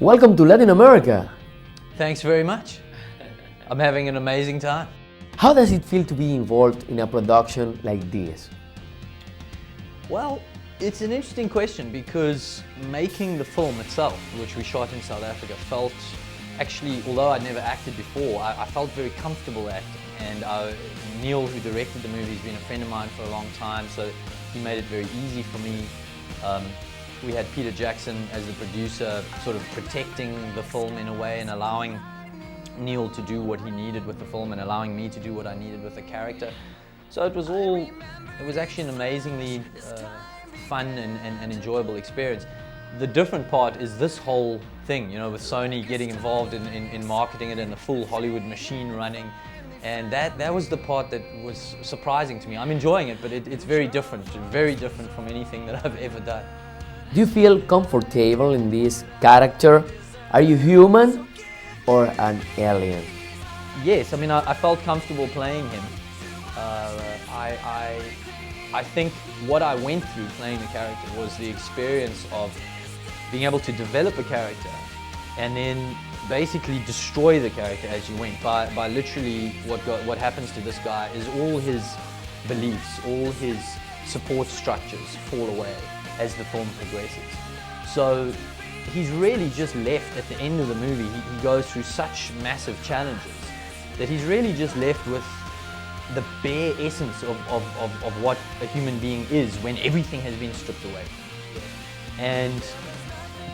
Welcome to Latin America. Thanks very much. I'm having an amazing time. How does it feel to be involved in a production like this? Well, it's an interesting question because making the film itself, which we shot in South Africa, felt actually, although I'd never acted before, I felt very comfortable acting. And Neil, who directed the movie, has been a friend of mine for a long time, so he made it very easy for me. We had Peter Jackson as the producer, sort of protecting the film in a way and allowing Neil to do what he needed with the film and allowing me to do what I needed with the character. So it was actually an amazingly fun and enjoyable experience. The different part is this whole thing, you know, with Sony getting involved in marketing it and the full Hollywood machine running. And that was the part that was surprising to me. I'm enjoying it, but it's very different from anything that I've ever done. Do you feel comfortable in this character? Are you human or an alien? Yes, I mean, I felt comfortable playing him. I think what I went through playing the character was the experience of being able to develop a character and then basically destroy the character as you went by literally what happens to this guy is all his beliefs, all his support structures fall away as the film progresses. So he's really just left at the end of the movie. He goes through such massive challenges that he's really just left with the bare essence of what a human being is when everything has been stripped away. And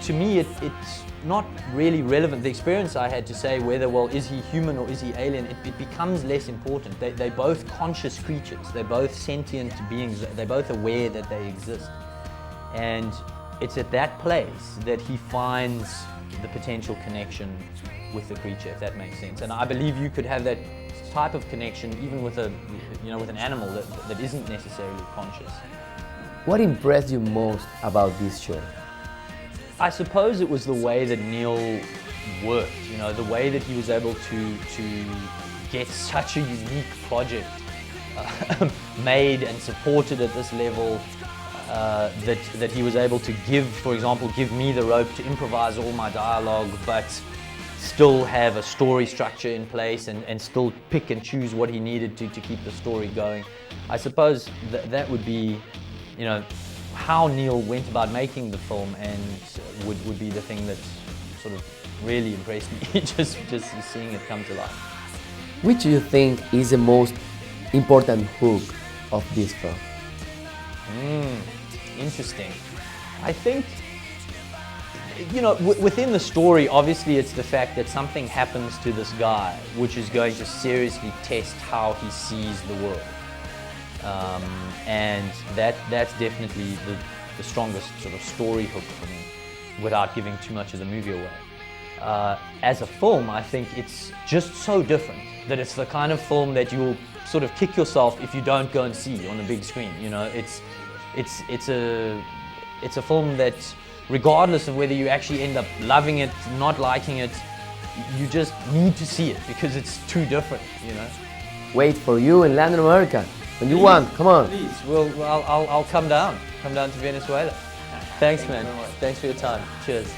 to me, it's not really relevant. The experience I had to say whether, well, is he human or is he alien, it becomes less important. They're both conscious creatures. They're both sentient beings. They're both aware that they exist. And it's at that place that he finds the potential connection with the creature, if that makes sense. And I believe you could have that type of connection even with with an animal that isn't necessarily conscious. What impressed you most about this show? I suppose it was the way that Neil worked, you know, the way that he was able to get such a unique project made and supported at this level, that he was able to give me the rope to improvise all my dialogue, but still have a story structure in place and still pick and choose what he needed to keep the story going. I suppose that would be, you know, how Neil went about making the film, and would be the thing that sort of really impressed me, just seeing it come to life. Which do you think is the most important hook of this film? Interesting. I think, you know, within the story, obviously it's the fact that something happens to this guy which is going to seriously test how he sees the world. And that's definitely the strongest sort of story hook for me, without giving too much of the movie away. As a film, I think it's just so different that it's the kind of film that you'll sort of kick yourself if you don't go and see on the big screen. You know, it's a film that, regardless of whether you actually end up loving it, not liking it, you just need to see it because it's too different, you know. Wait for you in Latin America. When you want, come on. Please, I'll come down to Venezuela. Thanks, man. Thanks for your time. Cheers.